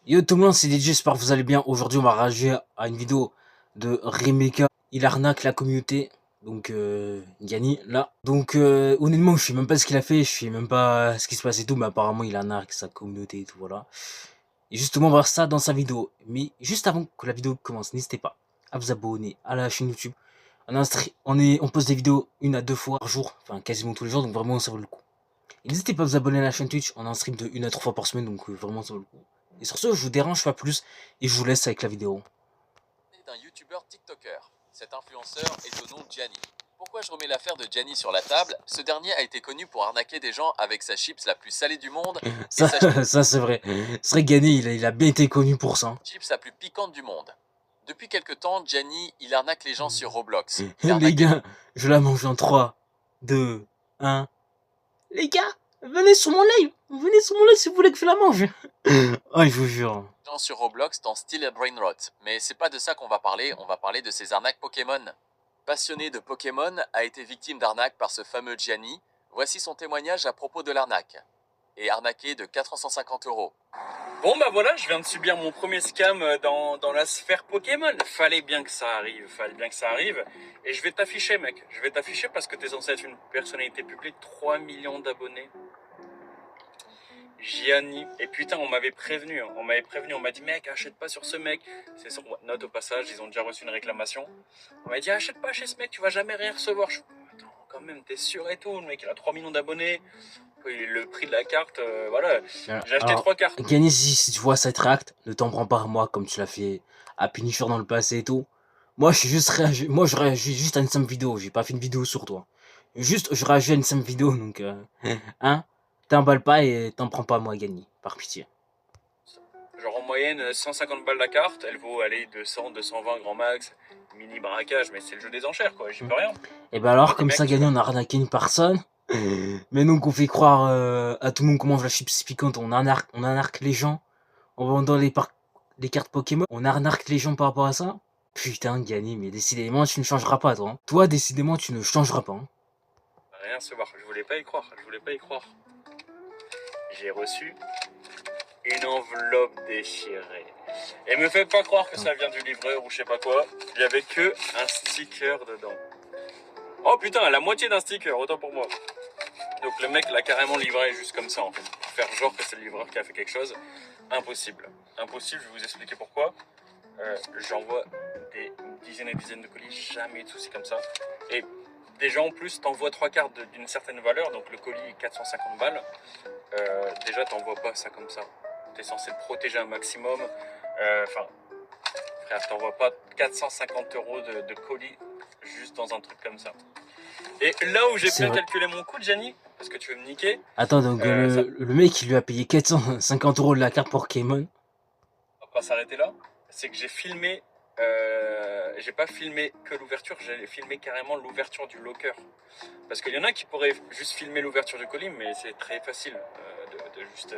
Yo tout le monde, c'est DJ, j'espère que vous allez bien. Aujourd'hui, on va réagir à une vidéo de Remeka. Il arnaque la communauté. Donc, Gany, là. Donc, honnêtement, je sais même pas ce qu'il a fait. Je sais même pas ce qui se passe et tout. Mais apparemment, il arnaque sa communauté et tout, voilà. Et justement, on va voir ça dans sa vidéo. Mais juste avant que la vidéo commence, n'hésitez pas à vous abonner à la chaîne YouTube. On poste des vidéos 1 à 2 fois par jour. Enfin, quasiment tous les jours. Donc, vraiment, ça vaut le coup. Et n'hésitez pas à vous abonner à la chaîne Twitch. On a un stream de 1 à 3 fois par semaine. Donc, vraiment, ça vaut le coup. Et sur ce, je vous dérange pas plus et je vous laisse avec la vidéo. D'un youtubeur TikToker. Cet influenceur est au nom Gianni. Pourquoi je remets l'affaire de Gianni sur la table? Ce dernier a été connu pour arnaquer des gens avec sa chips la plus salée du monde et Ça, sa ça c'est vrai. C'est vrai que Gany, il a bien été connu pour ça. chips la plus piquante du monde. Depuis quelque temps, Gianni, il arnaque les gens sur Roblox. Il a Les arnaqué gars, je la mange en 3, 2, 1. Les gars, venez sur mon live. Venez sur mon live si vous voulez que je la mange. Oh, je vous jure. les gens sur Roblox dans style Brainrot. Mais c'est pas de ça qu'on va parler, on va parler de ses arnaques Pokémon. Passionné de Pokémon, a été victime d'arnaque par ce fameux Gianni. Voici son témoignage à propos de l'arnaque. Et arnaqué de 450 €. Bon bah voilà, je viens de subir mon premier scam dans la sphère Pokémon. Fallait bien que ça arrive. Et je vais t'afficher mec, je vais t'afficher parce que t'es censé être une personnalité publique, 3 millions d'abonnés. Gianni. Et putain, on m'avait prévenu, on m'a dit mec, achète pas sur ce mec. C'est sur Whatnot au passage, ils ont déjà reçu une réclamation. On m'a dit achète pas chez ce mec, tu vas jamais rien recevoir. Attends, quand même, t'es sûr et tout, le mec il a 3 millions d'abonnés. Le prix de la carte, voilà. J'ai acheté 3 cartes. Gany, si tu vois cette react, ne t'en prends pas à moi comme tu l'as fait à Punisher dans le passé et tout. Moi, je réagis juste à une simple vidéo. J'ai pas fait une vidéo sur toi. Juste, je réagis à une simple vidéo, donc, hein, t'emballes pas et t'en prends pas à moi, Gany, par pitié. Genre en moyenne 150 balles la carte, elle vaut aller 200, 220 grand max, mini braquage, mais c'est le jeu des enchères quoi, j'y peux rien. Et ben alors, Des comme ça, mecs, Gany, on a arnaqué une personne. Mais donc, on fait croire à tout le monde qu'on mange la chips piquante. On arnaque les gens en vendant les cartes Pokémon. On arnaque les gens par rapport à ça. Putain, Gany, mais décidément, tu ne changeras pas, toi. Hein. Toi, décidément, tu ne changeras pas. Hein. rien se voir, je voulais pas y croire. J'ai reçu une enveloppe déchirée. Et me faites pas croire que ça vient du livreur ou je sais pas quoi, il y avait que un sticker dedans. Oh putain, la moitié d'un sticker, autant pour moi. Donc le mec l'a carrément livré juste comme ça en fait, pour faire genre que c'est le livreur qui a fait quelque chose. Impossible. Impossible, je vais vous expliquer pourquoi. J'envoie des dizaines et dizaines de colis, jamais de soucis comme ça. Et déjà en plus, t'envoies 3 cartes d'une certaine valeur, donc le colis est 450 balles. Déjà, t'envoies pas ça comme ça. T'es censé te protéger un maximum. Enfin, frère, t'envoies pas 450 € de colis juste dans un truc comme ça. Et là où j'ai bien calculé mon coût, Gianni, parce que tu veux me niquer. Attends, donc le mec, il lui a payé 450 € de la carte Pokémon. On va pas s'arrêter là. C'est que j'ai filmé. J'ai pas filmé que l'ouverture, j'ai filmé carrément l'ouverture du locker. Parce qu'il y en a qui pourraient juste filmer l'ouverture du colis, mais c'est très facile de juste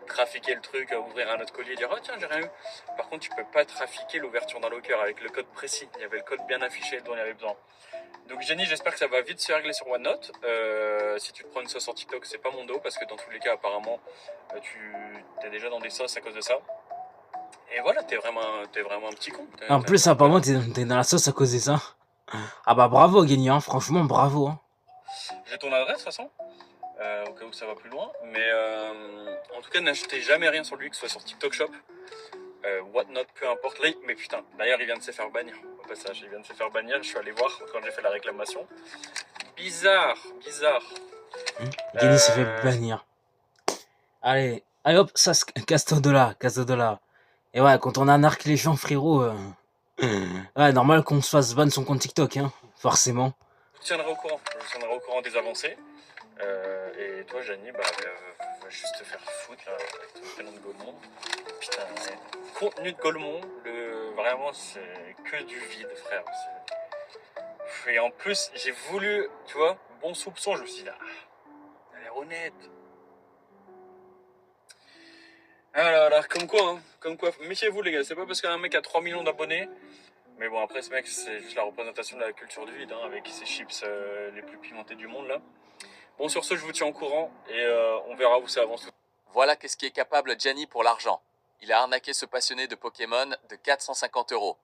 trafiquer le truc, ouvrir un autre colis et dire oh tiens j'ai rien eu. Par contre tu peux pas trafiquer l'ouverture d'un locker avec le code précis. Il y avait le code bien affiché dont il y avait besoin. Donc Jenny, j'espère que ça va vite se régler sur OneNote. Si tu te prends une sauce sur TikTok, c'est pas mon dos parce que dans tous les cas apparemment tu es déjà dans des sauces à cause de ça. Et voilà, t'es vraiment un petit con. En plus, apparemment, t'es dans la sauce à cause de ça. Ah bah bravo, Gany, hein, franchement, bravo. Hein. J'ai ton adresse de toute façon, au cas où ça va plus loin. Mais en tout cas, n'achetez jamais rien sur lui, que ce soit sur TikTok Shop, Whatnot, peu importe. Là, mais putain, d'ailleurs, il vient de se faire bannir. Au passage, il vient de se faire bannir. Je suis allé voir quand j'ai fait la réclamation. Bizarre. Gany s'est fait bannir. Allez hop, ça, casse-toi de là, Et ouais, quand on arnaque les gens, frérot, ouais, normal qu'on se fasse ban son compte TikTok, hein, forcément. Je vous tiendrai au courant des avancées. Et toi, Gianni, va juste te faire foutre là, avec ton prénom de Gaulmont. Putain, contenu de Gaulmont, vraiment, c'est que du vide, frère. Et en plus, j'ai voulu, tu vois, bon soupçon, je me suis dit, elle a l'air honnête. Alors, comme quoi, méfiez-vous les gars, c'est pas parce qu'un mec a 3 millions d'abonnés. Mais bon, après, ce mec, c'est juste la représentation de la culture du vide, hein, avec ses chips les plus pimentés du monde, là. Bon, sur ce, je vous tiens au courant, et on verra où ça avance. Voilà qu'est-ce qui est capable Gianni pour l'argent. il a arnaqué ce passionné de Pokémon de 450 €.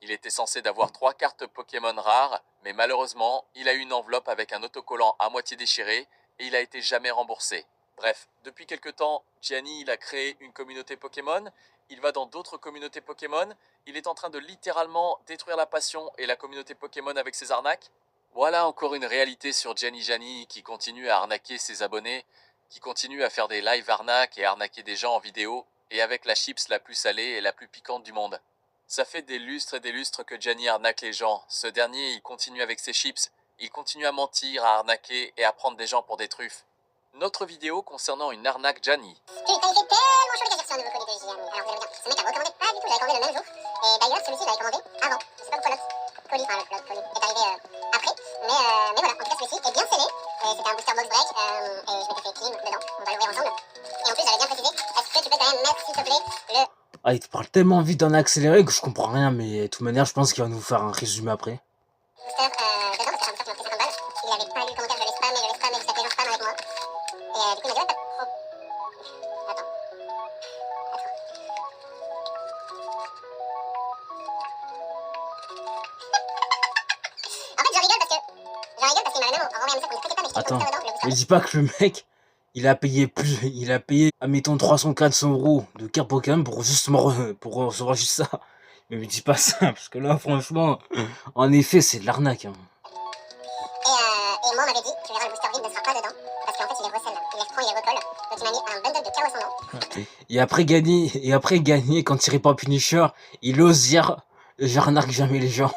Il était censé d'avoir 3 cartes Pokémon rares, mais malheureusement, il a eu une enveloppe avec un autocollant à moitié déchiré et il a été jamais remboursé. Bref, depuis quelque temps, Gianni il a créé une communauté Pokémon, il va dans d'autres communautés Pokémon, il est en train de littéralement détruire la passion et la communauté Pokémon avec ses arnaques. Voilà encore une réalité sur Gianni qui continue à arnaquer ses abonnés, qui continue à faire des live arnaques et à arnaquer des gens en vidéo, et avec la chips la plus salée et la plus piquante du monde. Ça fait des lustres et des lustres que Gianni arnaque les gens. Ce dernier, il continue avec ses chips, il continue à mentir, à arnaquer et à prendre des gens pour des truffes. Notre vidéo concernant une arnaque Gianni. Putain, il fait tellement chaud les gars, j'ai reçu un nouveau colis de JM. Alors vous allez me dire, ce mec a recommandé pas du tout, j'avais commandé le même jour. Et d'ailleurs, celui-ci, je l'avais commandé avant. Je sais pas pourquoi l'autre colis, enfin l'autre colis est arrivé après. Mais voilà, en tout cas celui-ci est bien scellé. C'était un booster box break et je m'étais fait clean dedans. On va l'ouvrir ensemble. Et en plus, j'avais bien précisé, est-ce que tu peux quand même mettre, s'il te plaît, le... Ah, il te parle tellement vite en accéléré que je comprends rien, mais de toute manière, je pense qu'il va nous faire un résumé après. booster dedans, parce que c'est un booster qui m'a pris 50 balles. Il avait pas lu le commentaire, je l'ai spammé jusqu'à que les gens spamment avec moi. Et du coup, il m'a dit, ouais, pas de pro. Attends. En fait, j'en rigole parce qu'il m'a même renvoyé un message qu'on ne traitait pas, mais qui Attends, dedans, le booster. me dis pas que le mec, il a payé, admettons, 300-400 € de carte Pokémon pour pour recevoir juste ça. Mais me dis pas ça, parce que là, franchement, en effet, c'est de l'arnaque. Hein. Et moi, on m'avait dit, tu verras, le booster vide ne sera pas dedans, parce qu'en fait, il est recèle, il les reprend, il les recolle. Donc, il m'a mis un bundle de chaos en nom. Et après gagner, quand il répond Punisher, il ose dire, j'arnaque jamais les gens.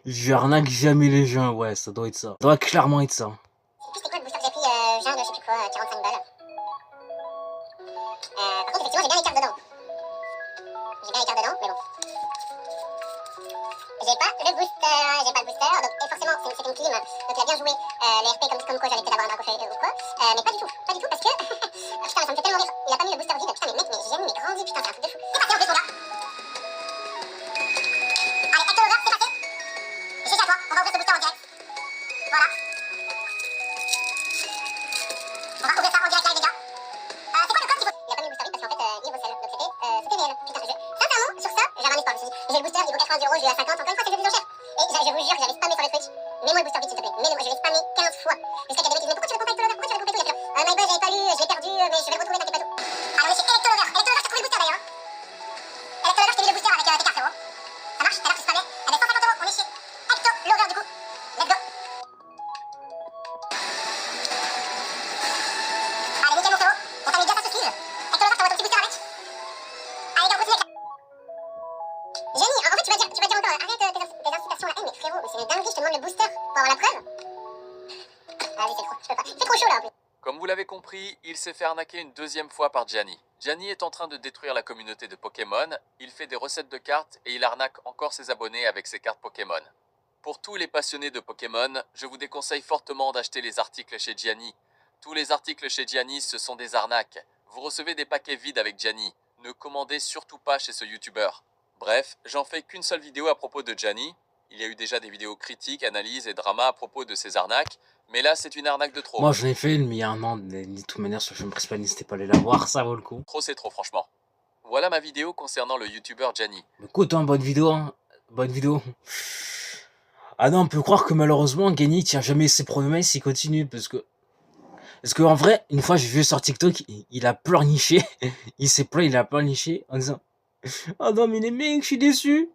J'arnaque jamais les gens, ouais, ça doit être ça. Ça doit clairement être ça. C'était quoi le booster que j'ai pris, jungle, je sais plus quoi, 45 balles. Par contre, effectivement, j'ai bien les cartes dedans. Mais bon. J'ai pas le booster, donc et forcément, c'est une clim, donc il a bien joué les RP comme quoi j'allais peut-être avoir un dracofeu ou quoi. Mais pas du tout, parce que... putain, ça me fait tellement rire, il a pas mis le booster vide, putain, mais mec, mais j'ai mis grandi, putain, c'est un truc de fou. C'est parti, on fait son gars. Allez, Hector Over, c'est passé. J'ai à toi, on va ouvrir ce booster en direct. Voilà. On va ouvrir ça en direct live, les gars. C'est quoi le code qu'il faut... Il a pas mis le booster vide parce qu'en fait, il recèle, donc c'était réel. Putain, sincèrement, sur ça, j'avais un espoir, je me suis dit, j'ai le booster, il vaut 90 €, je l'ai à 50, encore une fois, c'est le plus cher. Et je vous jure que j'avais spammé sur le Twitch. Mets-moi le booster vite, s'il te plaît. Mets-le, moi je l'ai spammé 15 fois. Jusqu'à qu'il y a des mecs qui disent, mais pourquoi tu veux pas Hector Over? Pourquoi tu veux pas Hector Over? My boy, j'avais pas lu, je l'ai perdu, mais je vais le retrouver, t'inquiète pas tout. Alors, on est chez Hector Over. Hector Over, je t'ai trouvé le booster d'ailleurs. Hector Over, je t'ai mis le booster avec tes cartes, frérot. Ça marche? T'as l'air que tu spammais. Allez, 150 €, on est chez Hector Over du coup. Let's go. Allez, nickel mon frérot. On t'a mis bien ça sous sleeve. Hector Over, t'envoies ton petit booster avec. Allez, on continue avec la... Jenny, en fait, tu vas dire encore, arrête tes incitations à la haine, mais frérot, mais c'est une dinguerie, je te demande le booster pour avoir la preuve. Vas-y, c'est trop, je peux pas. C'est trop chaud là en plus. Comme vous l'avez compris, il s'est fait arnaquer une deuxième fois par Gianni. Gianni est en train de détruire la communauté de Pokémon, il fait des recettes de cartes et il arnaque encore ses abonnés avec ses cartes Pokémon. Pour tous les passionnés de Pokémon, je vous déconseille fortement d'acheter les articles chez Gianni. Tous les articles chez Gianni, ce sont des arnaques. Vous recevez des paquets vides avec Gianni. Ne commandez surtout pas chez ce youtubeur. Bref, j'en fais qu'une seule vidéo à propos de Gianni. Il y a eu déjà des vidéos critiques, analyses et drama à propos de ses arnaques. Mais là, c'est une arnaque de trop. Moi, j'en ai fait une, mais il y a un an, de toute manière, sur Chaîne Principale, n'hésitez pas à aller la voir, ça vaut le coup. Trop, c'est trop, franchement. Voilà ma vidéo concernant le youtubeur Gianni. Écoute, hein, bonne vidéo, hein. Bonne vidéo. Ah non, on peut croire que malheureusement, Gianni tient jamais ses promesses, il continue, parce que en vrai, une fois, j'ai vu sur TikTok, il a pleurniché, il a pleurniché en disant « Ah non, mais les mecs, je suis déçu.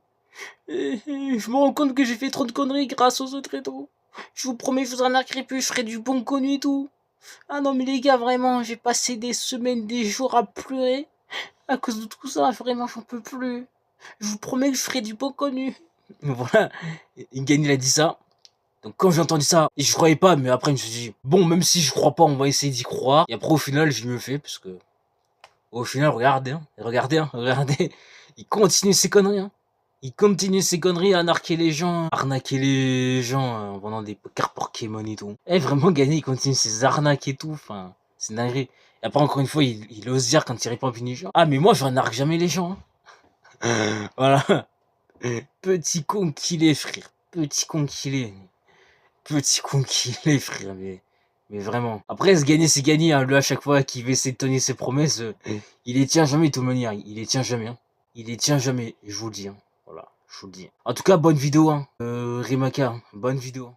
Je me rends compte que j'ai fait trop de conneries grâce aux autres et tout. Je vous promets, je vous arnaquerai plus, je ferai du bon contenu et tout. Ah non, mais les gars, vraiment, j'ai passé des semaines, des jours à pleurer à cause de tout ça. Vraiment, j'en peux plus. Je vous promets que je ferai du bon contenu. » Voilà, Gianni il a dit ça. Donc quand j'ai entendu ça, je croyais pas, mais après je me suis dit, bon, même si je crois pas, on va essayer d'y croire. Et après au final, je me fais, parce que au final, regardez, il continue ses conneries, hein. Il continue ses conneries à arnaquer les gens en vendant des cartes Pokémon et tout. Et vraiment, Gianni, il continue ses arnaques et tout, enfin, c'est une dinguerie. Et après, encore une fois, il ose dire quand il répond à Punisher, ah, mais moi, je n'arnaque jamais les gens, hein. Voilà. Petit con qu'il est, frère. Petit con qu'il est, frère, mais Mais vraiment. Après, se gagner, c'est gagner. Hein. Lui, à chaque fois qu'il veut essayer de tenir ses promesses, il les tient jamais, de toute manière. Il les tient jamais. Hein. Il les tient jamais. Je vous le dis. Hein. Voilà, je vous le dis. En tout cas, bonne vidéo. Hein. Rimaka, bonne vidéo.